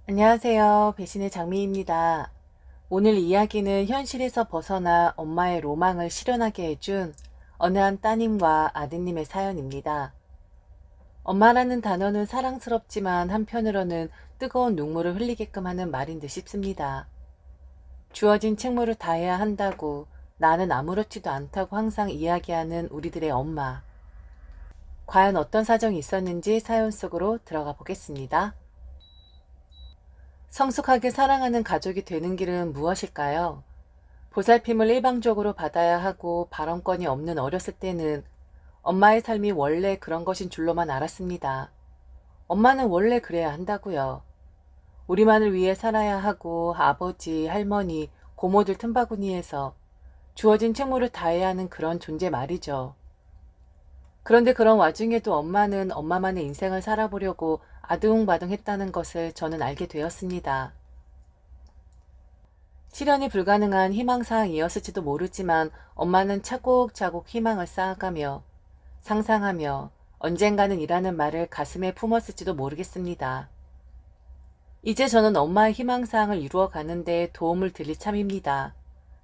안녕하세요. 배신의 장미입니다. 오늘 이야기는 현실에서 벗어나 엄마의 로망을 실현하게 해준 어느 한 따님과 아드님의 사연입니다. 엄마라는 단어는 사랑스럽지만 한편으로는 뜨거운 눈물을 흘리게끔 하는 말인 듯 싶습니다. 주어진 책무를 다해야 한다고 나는 아무렇지도 않다고 항상 이야기하는 우리들의 엄마. 과연 어떤 사정이 있었는지 사연 속으로 들어가 보겠습니다. 성숙하게 사랑하는 가족이 되는 길은 무엇일까요? 보살핌을 일방적으로 받아야 하고 발언권이 없는 어렸을 때는 엄마의 삶이 원래 그런 것인 줄로만 알았습니다. 엄마는 원래 그래야 한다고요. 우리만을 위해 살아야 하고 아버지, 할머니, 고모들 틈바구니에서 주어진 책무를 다해야 하는 그런 존재 말이죠. 그런데 그런 와중에도 엄마는 엄마만의 인생을 살아보려고 아둥바둥했다는 것을 저는 알게 되었습니다. 실현이 불가능한 희망사항이었을지도 모르지만 엄마는 차곡차곡 희망을 쌓아가며 상상하며 언젠가는 이라는 말을 가슴에 품었을지도 모르겠습니다. 이제 저는 엄마의 희망사항을 이루어 가는데 도움을 드릴 참입니다.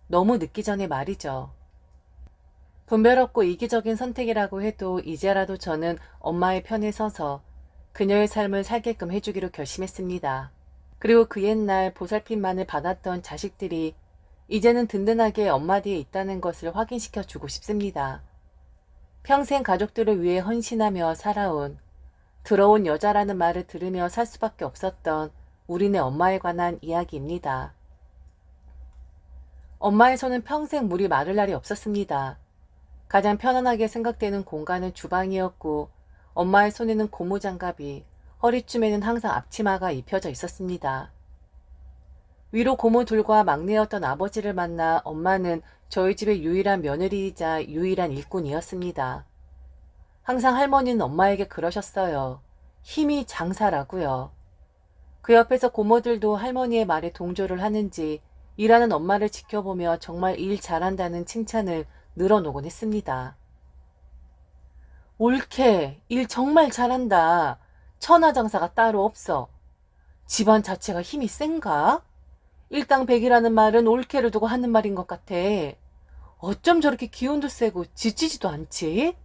너무 늦기 전에 말이죠. 분별 없고 이기적인 선택이라고 해도 이제라도 저는 엄마의 편에 서서 그녀의 삶을 살게끔 해주기로 결심했습니다. 그리고 그 옛날 보살핌만을 받았던 자식들이 이제는 든든하게 엄마 뒤에 있다는 것을 확인시켜 주고 싶습니다. 평생 가족들을 위해 헌신하며 살아온 들어온 여자라는 말을 들으며 살 수밖에 없었던 우리네 엄마에 관한 이야기입니다. 엄마의 손은 평생 물이 마를 날이 없었습니다. 가장 편안하게 생각되는 공간은 주방이었고 엄마의 손에는 고무장갑이 허리춤에는 항상 앞치마가 입혀져 있었습니다. 위로 고모 둘과 막내였던 아버지를 만나 엄마는 저희 집의 유일한 며느리이자 유일한 일꾼이었습니다. 항상 할머니는 엄마에게 그러셨어요. 힘이 장사라고요. 그 옆에서 고모들도 할머니의 말에 동조를 하는지 일하는 엄마를 지켜보며 정말 일 잘한다는 칭찬을 늘어놓곤 했습니다. 옳게, 일 정말 잘한다. 천하장사가 따로 없어. 집안 자체가 힘이 센가? 일당백이라는 말은 옳게를 두고 하는 말인 것 같아. 어쩜 저렇게 기운도 세고 지치지도 않지?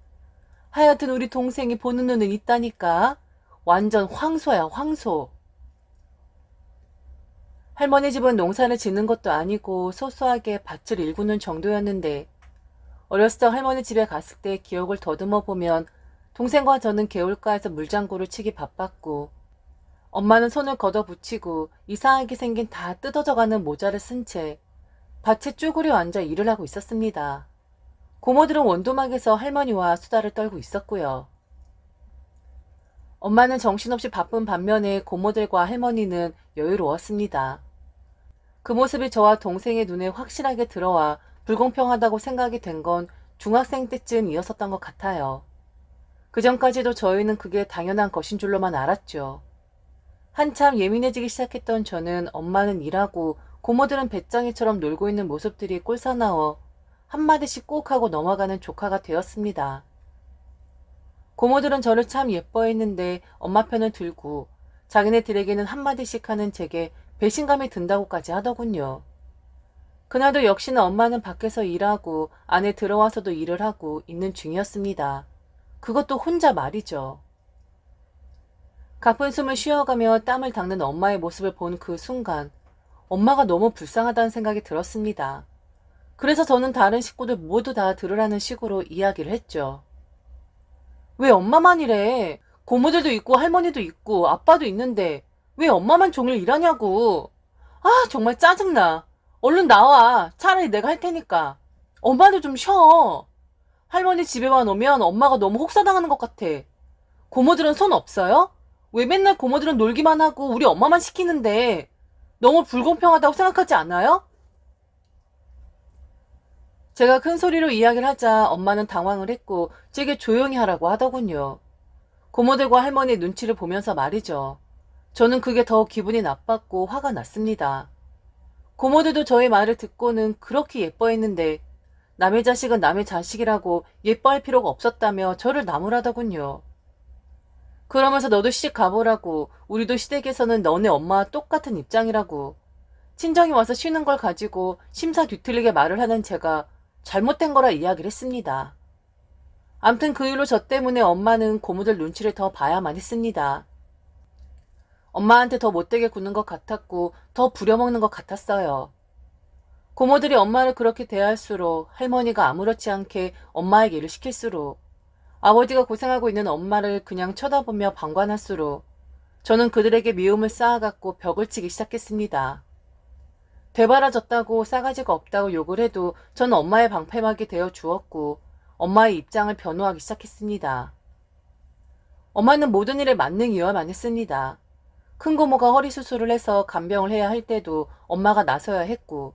하여튼 우리 동생이 보는 눈은 있다니까. 완전 황소야, 황소. 할머니 집은 농사를 짓는 것도 아니고 소소하게 밭을 일구는 정도였는데 어렸을 때 할머니 집에 갔을 때 기억을 더듬어 보면 동생과 저는 개울가에서 물장구를 치기 바빴고 엄마는 손을 걷어붙이고 이상하게 생긴 다 뜯어져가는 모자를 쓴 채 밭에 쭈그려 앉아 일을 하고 있었습니다. 고모들은 원두막에서 할머니와 수다를 떨고 있었고요. 엄마는 정신없이 바쁜 반면에 고모들과 할머니는 여유로웠습니다. 그 모습이 저와 동생의 눈에 확실하게 들어와 불공평하다고 생각이 된 건 중학생 때쯤이었었던 것 같아요. 그전까지도 저희는 그게 당연한 것인 줄로만 알았죠. 한참 예민해지기 시작했던 저는 엄마는 일하고 고모들은 배짱이처럼 놀고 있는 모습들이 꼴사나워 한마디씩 꼭 하고 넘어가는 조카가 되었습니다. 고모들은 저를 참 예뻐했는데 엄마 편을 들고 자기네들에게는 한마디씩 하는 제게 배신감이 든다고까지 하더군요. 그날도 역시나 엄마는 밖에서 일하고 안에 들어와서도 일을 하고 있는 중이었습니다. 그것도 혼자 말이죠. 가쁜 숨을 쉬어가며 땀을 닦는 엄마의 모습을 본 그 순간 엄마가 너무 불쌍하다는 생각이 들었습니다. 그래서 저는 다른 식구들 모두 다 들으라는 식으로 이야기를 했죠. 왜 엄마만 이래? 고모들도 있고 할머니도 있고 아빠도 있는데 왜 엄마만 종일 일하냐고. 아, 정말 짜증나. 얼른 나와. 차라리 내가 할 테니까. 엄마도 좀 쉬어. 할머니 집에만 오면 엄마가 너무 혹사당하는 것 같아. 고모들은 손 없어요? 왜 맨날 고모들은 놀기만 하고 우리 엄마만 시키는데 너무 불공평하다고 생각하지 않아요? 제가 큰 소리로 이야기를 하자 엄마는 당황을 했고 제게 조용히 하라고 하더군요. 고모들과 할머니 눈치를 보면서 말이죠. 저는 그게 더 기분이 나빴고 화가 났습니다. 고모들도 저의 말을 듣고는 그렇게 예뻐했는데 남의 자식은 남의 자식이라고 예뻐할 필요가 없었다며 저를 나무라더군요. 그러면서 너도 시집 가보라고, 우리도 시댁에서는 너네 엄마와 똑같은 입장이라고. 친정이 와서 쉬는 걸 가지고 심사 뒤틀리게 말을 하는 제가 잘못된 거라 이야기를 했습니다. 암튼 그 일로 저 때문에 엄마는 고모들 눈치를 더 봐야만 했습니다. 엄마한테 더 못되게 구는 것 같았고 더 부려먹는 것 같았어요. 고모들이 엄마를 그렇게 대할수록 할머니가 아무렇지 않게 엄마에게 일을 시킬수록 아버지가 고생하고 있는 엄마를 그냥 쳐다보며 방관할수록 저는 그들에게 미움을 쌓아갖고 벽을 치기 시작했습니다. 되바라졌다고 싸가지가 없다고 욕을 해도 저는 엄마의 방패막이 되어 주었고 엄마의 입장을 변호하기 시작했습니다. 엄마는 모든 일에 만능이어야만 했습니다. 큰 고모가 허리 수술을 해서 간병을 해야 할 때도 엄마가 나서야 했고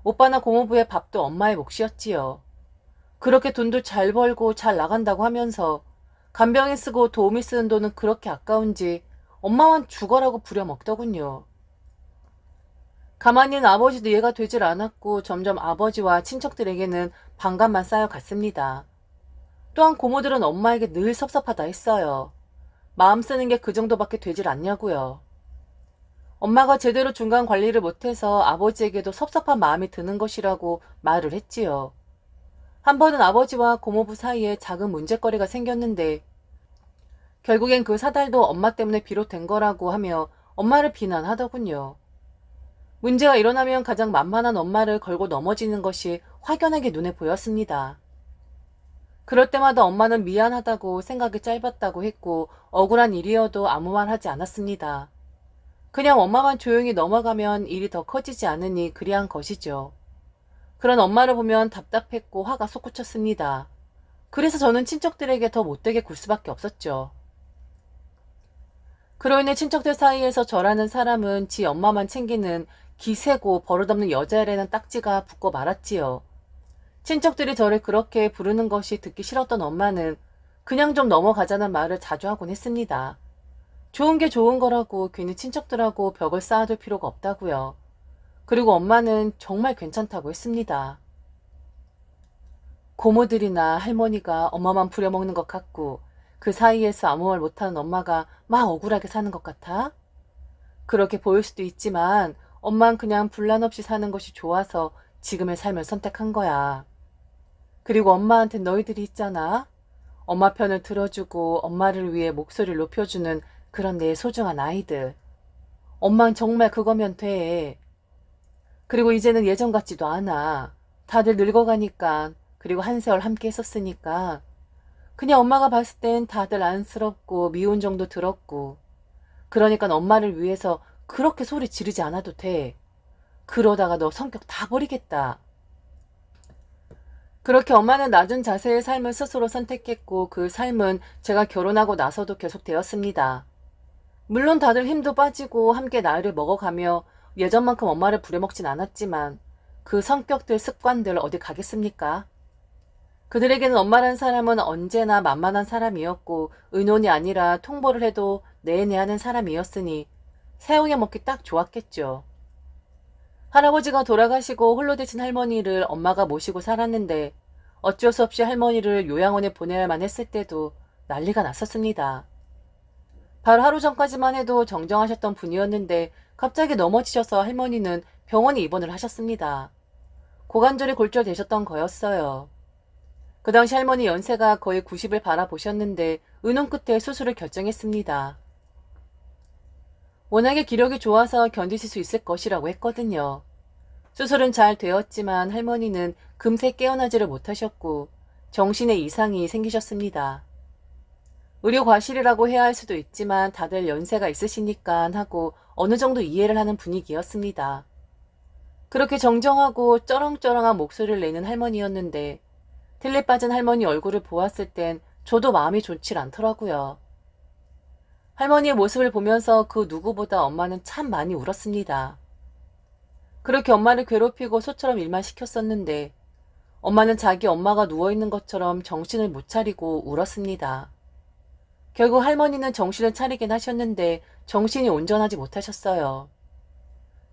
오빠나 고모부의 밥도 엄마의 몫이었지요. 그렇게 돈도 잘 벌고 잘 나간다고 하면서 간병에 쓰고 도우미 쓰는 돈은 그렇게 아까운지 엄마만 죽어라고 부려먹더군요. 가만히 있는 아버지도 이해가 되질 않았고 점점 아버지와 친척들에게는 반감만 쌓여갔습니다. 또한 고모들은 엄마에게 늘 섭섭하다 했어요. 마음 쓰는 게 그 정도밖에 되질 않냐고요. 엄마가 제대로 중간 관리를 못해서 아버지에게도 섭섭한 마음이 드는 것이라고 말을 했지요. 한 번은 아버지와 고모부 사이에 작은 문제거리가 생겼는데 결국엔 그 사달도 엄마 때문에 비롯된 거라고 하며 엄마를 비난하더군요. 문제가 일어나면 가장 만만한 엄마를 걸고 넘어지는 것이 확연하게 눈에 보였습니다. 그럴 때마다 엄마는 미안하다고 생각이 짧았다고 했고 억울한 일이어도 아무 말 하지 않았습니다. 그냥 엄마만 조용히 넘어가면 일이 더 커지지 않으니 그리한 것이죠. 그런 엄마를 보면 답답했고 화가 솟구쳤습니다. 그래서 저는 친척들에게 더 못되게 굴 수밖에 없었죠. 그로 인해 친척들 사이에서 저라는 사람은 지 엄마만 챙기는 기세고 버릇없는 여자애라는 딱지가 붙고 말았지요. 친척들이 저를 그렇게 부르는 것이 듣기 싫었던 엄마는 그냥 좀 넘어가자는 말을 자주 하곤 했습니다. 좋은 게 좋은 거라고 괜히 친척들하고 벽을 쌓아둘 필요가 없다고요. 그리고 엄마는 정말 괜찮다고 했습니다. 고모들이나 할머니가 엄마만 부려먹는 것 같고 그 사이에서 아무 말 못하는 엄마가 막 억울하게 사는 것 같아? 그렇게 보일 수도 있지만 엄만 그냥 분란 없이 사는 것이 좋아서 지금의 삶을 선택한 거야. 그리고 엄마한테 너희들이 있잖아. 엄마 편을 들어주고 엄마를 위해 목소리를 높여주는 그런 내 소중한 아이들. 엄만 정말 그거면 돼. 그리고 이제는 예전 같지도 않아. 다들 늙어가니까 그리고 한 세월 함께 했었으니까 그냥 엄마가 봤을 땐 다들 안쓰럽고 미운 정도 들었고 그러니까 엄마를 위해서 그렇게 소리 지르지 않아도 돼. 그러다가 너 성격 다 버리겠다. 그렇게 엄마는 낮은 자세의 삶을 스스로 선택했고 그 삶은 제가 결혼하고 나서도 계속되었습니다. 물론 다들 힘도 빠지고 함께 나이를 먹어가며 예전만큼 엄마를 부려먹진 않았지만 그 성격들 습관들 어디 가겠습니까? 그들에게는 엄마란 사람은 언제나 만만한 사람이었고 의논이 아니라 통보를 해도 내내 하는 사람이었으니 사용해 먹기 딱 좋았겠죠. 할아버지가 돌아가시고 홀로 되신 할머니를 엄마가 모시고 살았는데 어쩔 수 없이 할머니를 요양원에 보내야만 했을 때도 난리가 났었습니다. 바로 하루 전까지만 해도 정정하셨던 분이었는데 갑자기 넘어지셔서 할머니는 병원에 입원을 하셨습니다. 고관절이 골절되셨던 거였어요. 그 당시 할머니 연세가 거의 90을 바라보셨는데 의논 끝에 수술을 결정했습니다. 워낙에 기력이 좋아서 견디실 수 있을 것이라고 했거든요. 수술은 잘 되었지만 할머니는 금세 깨어나지를 못하셨고 정신에 이상이 생기셨습니다. 의료 과실이라고 해야 할 수도 있지만 다들 연세가 있으시니까 하고 어느 정도 이해를 하는 분위기였습니다. 그렇게 정정하고 쩌렁쩌렁한 목소리를 내는 할머니였는데 틀에 빠진 할머니 얼굴을 보았을 땐 저도 마음이 좋질 않더라고요. 할머니의 모습을 보면서 그 누구보다 엄마는 참 많이 울었습니다. 그렇게 엄마를 괴롭히고 소처럼 일만 시켰었는데 엄마는 자기 엄마가 누워있는 것처럼 정신을 못 차리고 울었습니다. 결국 할머니는 정신을 차리긴 하셨는데 정신이 온전하지 못하셨어요.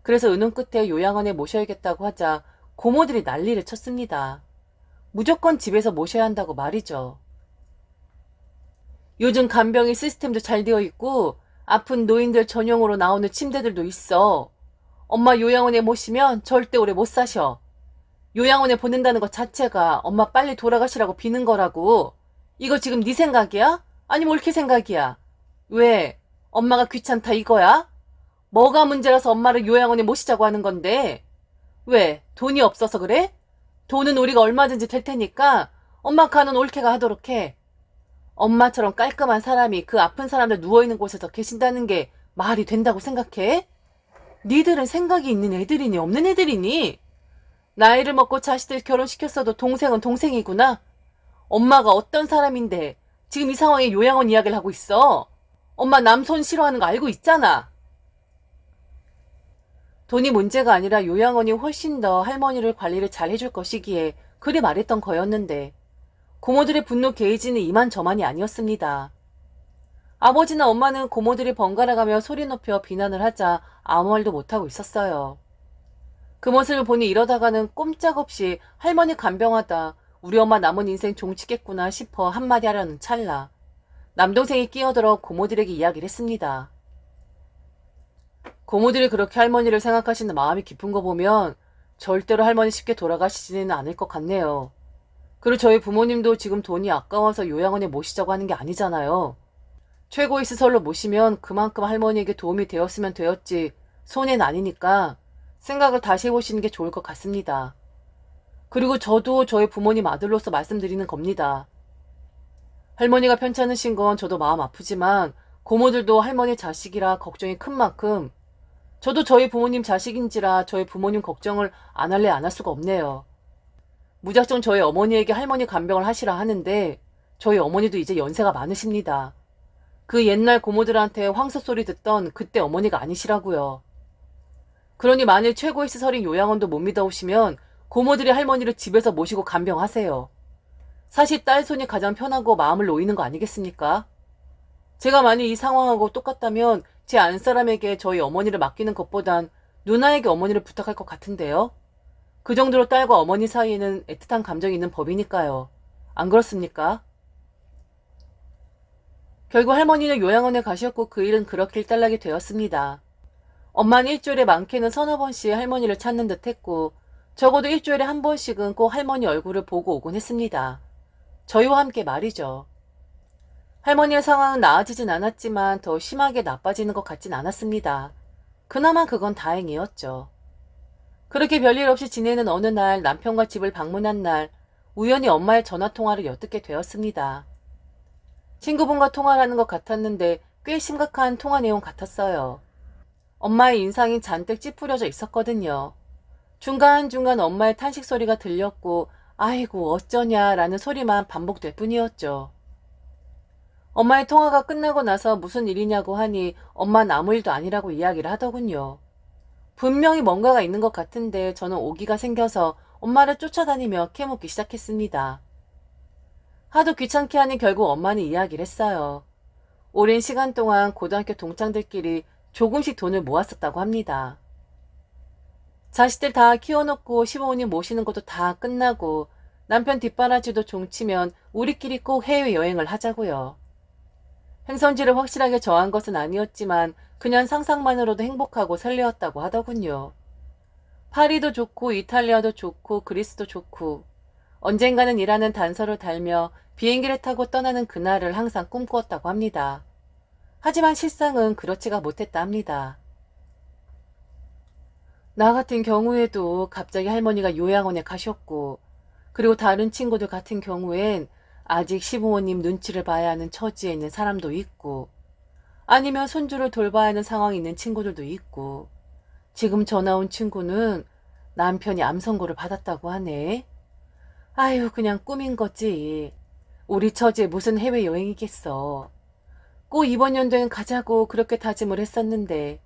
그래서 의논 끝에 요양원에 모셔야겠다고 하자 고모들이 난리를 쳤습니다. 무조건 집에서 모셔야 한다고 말이죠. 요즘 간병인 시스템도 잘 되어 있고 아픈 노인들 전용으로 나오는 침대들도 있어. 엄마 요양원에 모시면 절대 오래 못 사셔. 요양원에 보낸다는 것 자체가 엄마 빨리 돌아가시라고 비는 거라고. 이거 지금 네 생각이야? 아니면 옳게 생각이야? 왜? 엄마가 귀찮다 이거야? 뭐가 문제라서 엄마를 요양원에 모시자고 하는 건데? 왜? 돈이 없어서 그래? 돈은 우리가 얼마든지 될 테니까 엄마 가는 옳게가 하도록 해. 엄마처럼 깔끔한 사람이 그 아픈 사람들 누워있는 곳에서 계신다는 게 말이 된다고 생각해? 니들은 생각이 있는 애들이니 없는 애들이니? 나이를 먹고 자식들 결혼시켰어도 동생은 동생이구나. 엄마가 어떤 사람인데 지금 이 상황에 요양원 이야기를 하고 있어. 엄마 남손 싫어하는 거 알고 있잖아. 돈이 문제가 아니라 요양원이 훨씬 더 할머니를 관리를 잘 해줄 것이기에 그리 말했던 거였는데 고모들의 분노 게이지는 이만저만이 아니었습니다. 아버지나 엄마는 고모들이 번갈아가며 소리 높여 비난을 하자 아무 말도 못하고 있었어요. 그 모습을 보니 이러다가는 꼼짝없이 할머니 간병하다 우리 엄마 남은 인생 종치겠구나 싶어 한마디 하려는 찰나 남동생이 끼어들어 고모들에게 이야기를 했습니다. 고모들이 그렇게 할머니를 생각하시는 마음이 깊은 거 보면 절대로 할머니 쉽게 돌아가시지는 않을 것 같네요. 그리고 저희 부모님도 지금 돈이 아까워서 요양원에 모시자고 하는 게 아니잖아요. 최고의 시설로 모시면 그만큼 할머니에게 도움이 되었으면 되었지 손해는 아니니까 생각을 다시 해보시는 게 좋을 것 같습니다. 그리고 저도 저희 부모님 아들로서 말씀드리는 겁니다. 할머니가 편찮으신 건 저도 마음 아프지만 고모들도 할머니 자식이라 걱정이 큰 만큼 저도 저희 부모님 자식인지라 저희 부모님 걱정을 안 할래 안 할 수가 없네요. 무작정 저희 어머니에게 할머니 간병을 하시라 하는데 저희 어머니도 이제 연세가 많으십니다. 그 옛날 고모들한테 황소 소리 듣던 그때 어머니가 아니시라고요. 그러니 만일 최고의 시설인 요양원도 못 믿어오시면 고모들이 할머니를 집에서 모시고 간병하세요. 사실 딸 손이 가장 편하고 마음을 놓이는 거 아니겠습니까? 제가 만일 이 상황하고 똑같다면 제 안사람에게 저희 어머니를 맡기는 것보단 누나에게 어머니를 부탁할 것 같은데요. 그 정도로 딸과 어머니 사이에는 애틋한 감정이 있는 법이니까요. 안 그렇습니까? 결국 할머니는 요양원에 가셨고 그 일은 그렇게 일단락이 되었습니다. 엄마는 일주일에 많게는 서너 번씩 할머니를 찾는 듯 했고 적어도 일주일에 한 번씩은 꼭 할머니 얼굴을 보고 오곤 했습니다. 저희와 함께 말이죠. 할머니의 상황은 나아지진 않았지만 더 심하게 나빠지는 것 같진 않았습니다. 그나마 그건 다행이었죠. 그렇게 별일 없이 지내는 어느 날 남편과 집을 방문한 날 우연히 엄마의 전화통화를 엿듣게 되었습니다. 친구분과 통화를 하는 것 같았는데 꽤 심각한 통화 내용 같았어요. 엄마의 인상이 잔뜩 찌푸려져 있었거든요. 중간중간 엄마의 탄식 소리가 들렸고 아이고 어쩌냐 라는 소리만 반복될 뿐이었죠. 엄마의 통화가 끝나고 나서 무슨 일이냐고 하니 엄마는 아무 일도 아니라고 이야기를 하더군요. 분명히 뭔가가 있는 것 같은데 저는 오기가 생겨서 엄마를 쫓아다니며 캐묻기 시작했습니다. 하도 귀찮게 하니 결국 엄마는 이야기를 했어요. 오랜 시간 동안 고등학교 동창들끼리 조금씩 돈을 모았었다고 합니다. 자식들 다 키워놓고 시부모님 모시는 것도 다 끝나고 남편 뒷바라지도 종치면 우리끼리 꼭 해외여행을 하자고요. 행선지를 확실하게 정한 것은 아니었지만 그냥 상상만으로도 행복하고 설레었다고 하더군요. 파리도 좋고 이탈리아도 좋고 그리스도 좋고 언젠가는 이라는 단서를 달며 비행기를 타고 떠나는 그날을 항상 꿈꾸었다고 합니다. 하지만 실상은 그렇지가 못했다 합니다. 나 같은 경우에도 갑자기 할머니가 요양원에 가셨고 그리고 다른 친구들 같은 경우엔 아직 시부모님 눈치를 봐야 하는 처지에 있는 사람도 있고 아니면 손주를 돌봐야 하는 상황에 있는 친구들도 있고 지금 전화 온 친구는 남편이 암 선고를 받았다고 하네. 아유 그냥 꿈인 거지. 우리 처지에 무슨 해외여행이겠어. 꼭 이번 연도엔 가자고 그렇게 다짐을 했었는데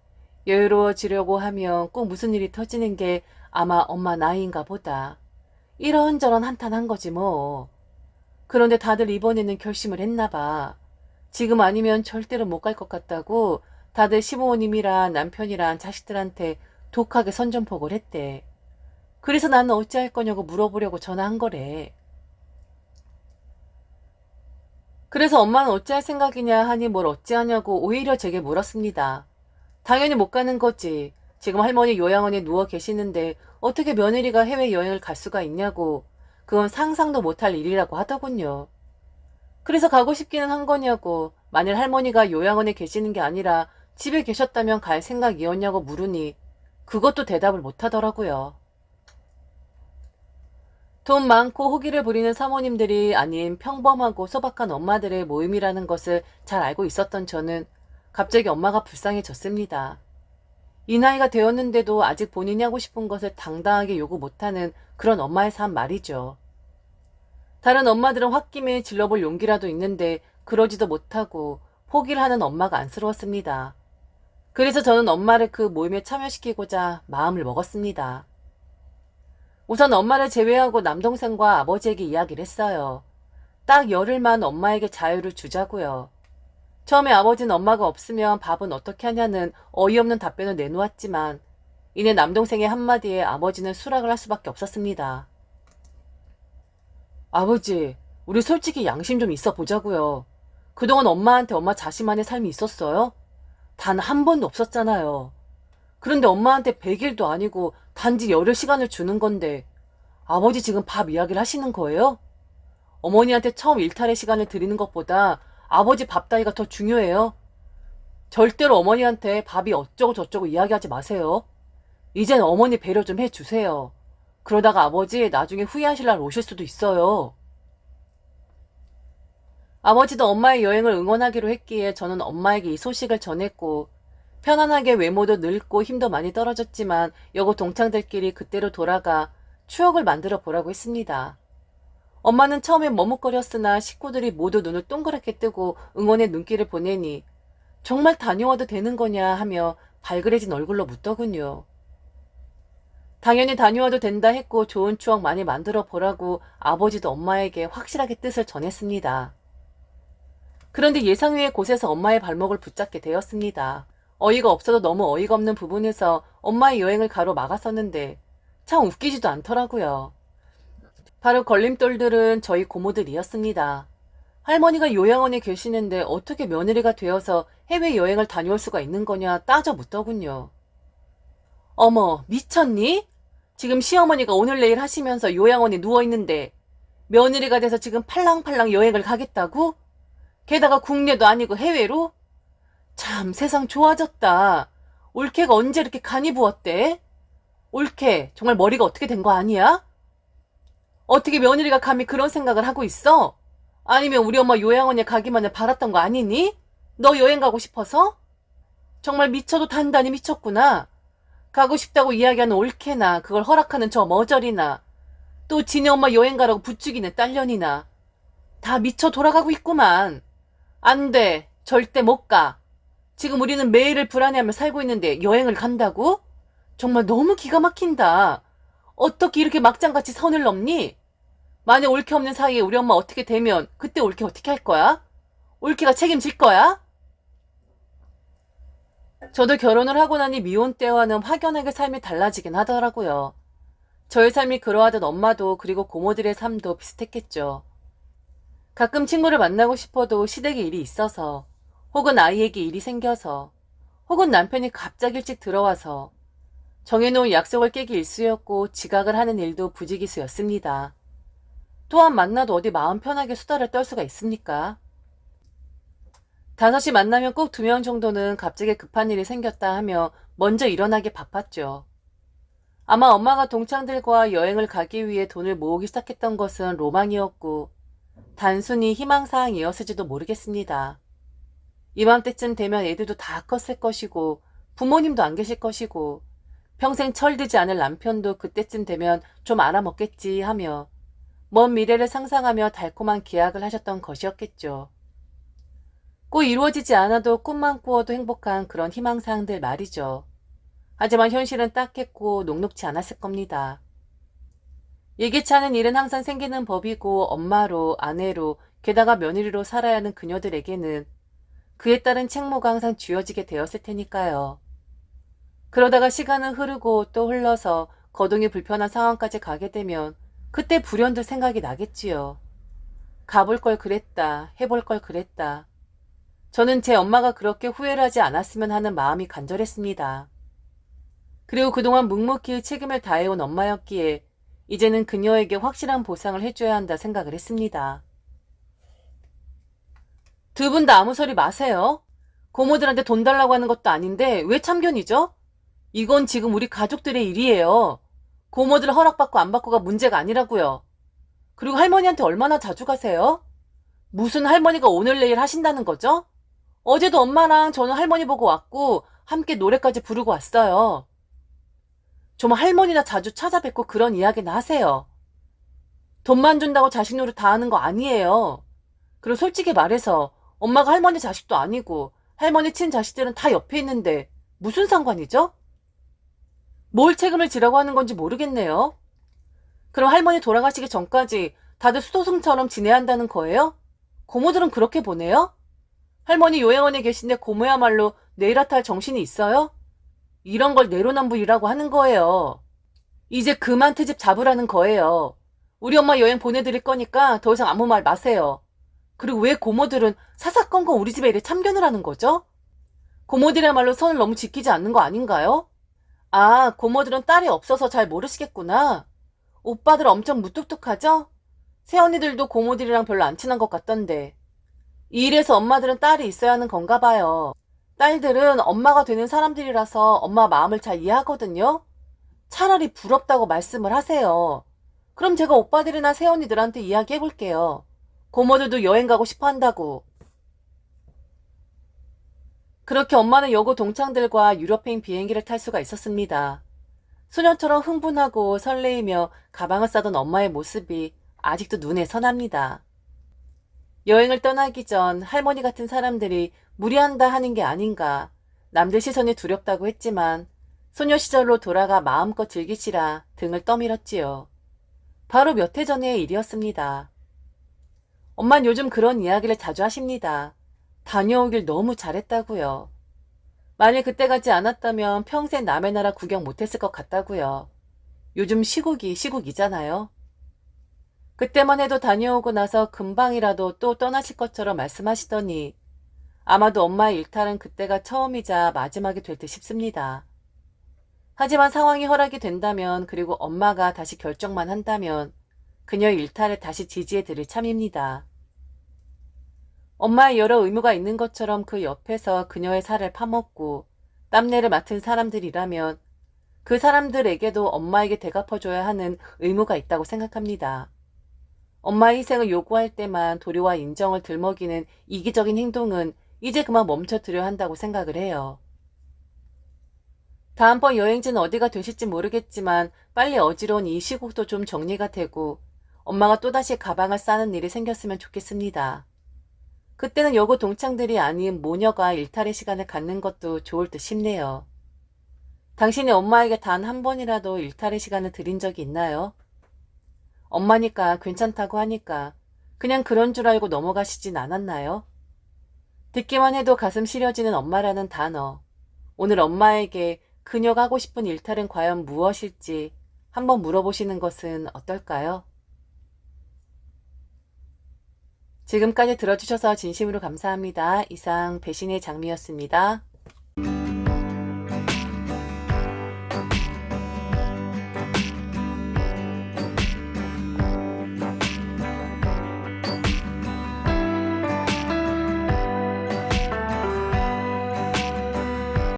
여유로워지려고 하면 꼭 무슨 일이 터지는 게 아마 엄마 나이인가 보다. 이런저런 한탄한 거지 뭐. 그런데 다들 이번에는 결심을 했나 봐. 지금 아니면 절대로 못 갈 것 같다고 다들 시부모님이랑 남편이랑 자식들한테 독하게 선전포고를 했대. 그래서 나는 어찌할 거냐고 물어보려고 전화한 거래. 그래서 엄마는 어찌할 생각이냐 하니 뭘 어찌하냐고 오히려 제게 물었습니다. 당연히 못 가는 거지. 지금 할머니 요양원에 누워 계시는데 어떻게 며느리가 해외여행을 갈 수가 있냐고. 그건 상상도 못할 일이라고 하더군요. 그래서 가고 싶기는 한 거냐고. 만일 할머니가 요양원에 계시는 게 아니라 집에 계셨다면 갈 생각이었냐고 물으니 그것도 대답을 못 하더라고요. 돈 많고 호기를 부리는 사모님들이 아닌 평범하고 소박한 엄마들의 모임이라는 것을 잘 알고 있었던 저는 갑자기 엄마가 불쌍해졌습니다. 이 나이가 되었는데도 아직 본인이 하고 싶은 것을 당당하게 요구 못하는 그런 엄마의 삶 말이죠. 다른 엄마들은 홧김에 질러볼 용기라도 있는데 그러지도 못하고 포기를 하는 엄마가 안쓰러웠습니다. 그래서 저는 엄마를 그 모임에 참여시키고자 마음을 먹었습니다. 우선 엄마를 제외하고 남동생과 아버지에게 이야기를 했어요. 딱 열흘만 엄마에게 자유를 주자고요. 처음에 아버지는 엄마가 없으면 밥은 어떻게 하냐는 어이없는 답변을 내놓았지만 이내 남동생의 한마디에 아버지는 수락을 할 수밖에 없었습니다. 아버지, 우리 솔직히 양심 좀 있어 보자고요. 그동안 엄마한테 엄마 자신만의 삶이 있었어요? 단 한 번도 없었잖아요. 그런데 엄마한테 100일도 아니고 단지 열흘 시간을 주는 건데 아버지 지금 밥 이야기를 하시는 거예요? 어머니한테 처음 일탈의 시간을 드리는 것보다 아버지 밥 따위가 더 중요해요. 절대로 어머니한테 밥이 어쩌고 저쩌고 이야기하지 마세요. 이젠 어머니 배려 좀 해주세요. 그러다가 아버지 나중에 후회하실 날 오실 수도 있어요. 아버지도 엄마의 여행을 응원하기로 했기에 저는 엄마에게 이 소식을 전했고 편안하게 외모도 늙고 힘도 많이 떨어졌지만 여고 동창들끼리 그때로 돌아가 추억을 만들어 보라고 했습니다. 엄마는 처음엔 머뭇거렸으나 식구들이 모두 눈을 동그랗게 뜨고 응원의 눈길을 보내니 정말 다녀와도 되는 거냐 하며 발그레진 얼굴로 묻더군요. 당연히 다녀와도 된다 했고 좋은 추억 많이 만들어 보라고 아버지도 엄마에게 확실하게 뜻을 전했습니다. 그런데 예상 외의 곳에서 엄마의 발목을 붙잡게 되었습니다. 어이가 없어도 너무 어이가 없는 부분에서 엄마의 여행을 가로막았었는데 참 웃기지도 않더라고요. 바로 걸림돌들은 저희 고모들이었습니다. 할머니가 요양원에 계시는데 어떻게 며느리가 되어서 해외여행을 다녀올 수가 있는 거냐 따져 묻더군요. 어머, 미쳤니? 지금 시어머니가 오늘 내일 하시면서 요양원에 누워있는데 며느리가 돼서 지금 팔랑팔랑 여행을 가겠다고? 게다가 국내도 아니고 해외로? 참 세상 좋아졌다. 올케가 언제 이렇게 간이 부었대? 올케 정말 머리가 어떻게 된 거 아니야? 어떻게 며느리가 감히 그런 생각을 하고 있어? 아니면 우리 엄마 요양원에 가기만을 바랐던 거 아니니? 너 여행 가고 싶어서? 정말 미쳐도 단단히 미쳤구나. 가고 싶다고 이야기하는 올케나 그걸 허락하는 저 머저리나 또 지네 엄마 여행 가라고 부추기는 딸년이나 다 미쳐 돌아가고 있구만. 안 돼. 절대 못 가. 지금 우리는 매일을 불안해하며 살고 있는데 여행을 간다고? 정말 너무 기가 막힌다. 어떻게 이렇게 막장같이 선을 넘니? 만약 올케 없는 사이에 우리 엄마 어떻게 되면 그때 올케 어떻게 할 거야? 올케가 책임질 거야? 저도 결혼을 하고 나니 미혼 때와는 확연하게 삶이 달라지긴 하더라고요. 저의 삶이 그러하듯 엄마도 그리고 고모들의 삶도 비슷했겠죠. 가끔 친구를 만나고 싶어도 시댁에 일이 있어서 혹은 아이에게 일이 생겨서 혹은 남편이 갑자기 일찍 들어와서 정해놓은 약속을 깨기 일쑤였고 지각을 하는 일도 부지기수였습니다. 또한 만나도 어디 마음 편하게 수다를 떨 수가 있습니까? 5시 만나면 꼭 2명 정도는 갑자기 급한 일이 생겼다 하며 먼저 일어나게 바빴죠. 아마 엄마가 동창들과 여행을 가기 위해 돈을 모으기 시작했던 것은 로망이었고 단순히 희망사항이었을지도 모르겠습니다. 이맘때쯤 되면 애들도 다 컸을 것이고 부모님도 안 계실 것이고 평생 철들지 않을 남편도 그때쯤 되면 좀 알아먹겠지 하며 먼 미래를 상상하며 달콤한 기약을 하셨던 것이었겠죠. 꼭 이루어지지 않아도 꿈만 꾸어도 행복한 그런 희망사항들 말이죠. 하지만 현실은 딱했고 녹록지 않았을 겁니다. 예기치 않은 일은 항상 생기는 법이고 엄마로, 아내로, 게다가 며느리로 살아야 하는 그녀들에게는 그에 따른 책무가 항상 쥐어지게 되었을 테니까요. 그러다가 시간은 흐르고 또 흘러서 거동이 불편한 상황까지 가게 되면 그때 불현듯 생각이 나겠지요. 가볼 걸 그랬다. 해볼 걸 그랬다. 저는 제 엄마가 그렇게 후회를 하지 않았으면 하는 마음이 간절했습니다. 그리고 그동안 묵묵히 책임을 다해온 엄마였기에 이제는 그녀에게 확실한 보상을 해줘야 한다 생각을 했습니다. 두 분 다 아무 소리 마세요. 고모들한테 돈 달라고 하는 것도 아닌데 왜 참견이죠? 이건 지금 우리 가족들의 일이에요. 고모들 허락받고 안 받고가 문제가 아니라고요. 그리고 할머니한테 얼마나 자주 가세요? 무슨 할머니가 오늘 내일 하신다는 거죠? 어제도 엄마랑 저는 할머니 보고 왔고 함께 노래까지 부르고 왔어요. 좀 할머니나 자주 찾아뵙고 그런 이야기나 하세요. 돈만 준다고 자식 노릇 다 하는 거 아니에요. 그리고 솔직히 말해서 엄마가 할머니 자식도 아니고 할머니 친자식들은 다 옆에 있는데 무슨 상관이죠? 뭘 책임을 지라고 하는 건지 모르겠네요. 그럼 할머니 돌아가시기 전까지 다들 수도승처럼 지내야 한다는 거예요? 고모들은 그렇게 보내요? 할머니 요양원에 계신데 고모야말로 내일아타 할 정신이 있어요? 이런 걸 내로남불이라고 하는 거예요. 이제 그만 트집 잡으라는 거예요. 우리 엄마 여행 보내드릴 거니까 더 이상 아무 말 마세요. 그리고 왜 고모들은 사사건건 우리 집에 이래 참견을 하는 거죠? 고모들이야말로 선을 너무 지키지 않는 거 아닌가요? 아, 고모들은 딸이 없어서 잘 모르시겠구나. 오빠들 엄청 무뚝뚝하죠? 새언니들도 고모들이랑 별로 안 친한 것 같던데. 이래서 엄마들은 딸이 있어야 하는 건가 봐요. 딸들은 엄마가 되는 사람들이라서 엄마 마음을 잘 이해하거든요. 차라리 부럽다고 말씀을 하세요. 그럼 제가 오빠들이나 새언니들한테 이야기해볼게요. 고모들도 여행 가고 싶어 한다고. 그렇게 엄마는 여고 동창들과 유럽행 비행기를 탈 수가 있었습니다. 소년처럼 흥분하고 설레이며 가방을 싸던 엄마의 모습이 아직도 눈에 선합니다. 여행을 떠나기 전 할머니 같은 사람들이 무리한다 하는 게 아닌가, 남들 시선이 두렵다고 했지만 소녀 시절로 돌아가 마음껏 즐기시라 등을 떠밀었지요. 바로 몇 해 전의 일이었습니다. 엄만 요즘 그런 이야기를 자주 하십니다. 다녀오길 너무 잘했다고요. 만일 그때 가지 않았다면 평생 남의 나라 구경 못했을 것 같다고요. 요즘 시국이 시국이잖아요. 그때만 해도 다녀오고 나서 금방이라도 또 떠나실 것처럼 말씀하시더니 아마도 엄마의 일탈은 그때가 처음이자 마지막이 될 듯 싶습니다. 하지만 상황이 허락이 된다면, 그리고 엄마가 다시 결정만 한다면 그녀의 일탈을 다시 지지해 드릴 참입니다. 엄마의 여러 의무가 있는 것처럼 그 옆에서 그녀의 살을 파먹고 땀내를 맡은 사람들이라면 그 사람들에게도 엄마에게 대갚아줘야 하는 의무가 있다고 생각합니다. 엄마의 희생을 요구할 때만 도리와 인정을 들먹이는 이기적인 행동은 이제 그만 멈춰두려 한다고 생각을 해요. 다음번 여행지는 어디가 되실지 모르겠지만 빨리 어지러운 이 시국도 좀 정리가 되고 엄마가 또다시 가방을 싸는 일이 생겼으면 좋겠습니다. 그때는 여고 동창들이 아닌 모녀가 일탈의 시간을 갖는 것도 좋을 듯 싶네요. 당신이 엄마에게 단 한 번이라도 일탈의 시간을 드린 적이 있나요? 엄마니까 괜찮다고 하니까 그냥 그런 줄 알고 넘어가시진 않았나요? 듣기만 해도 가슴 시려지는 엄마라는 단어. 오늘 엄마에게 그녀가 하고 싶은 일탈은 과연 무엇일지 한번 물어보시는 것은 어떨까요? 지금까지 들어주셔서 진심으로 감사합니다. 이상 배신의 장미였습니다.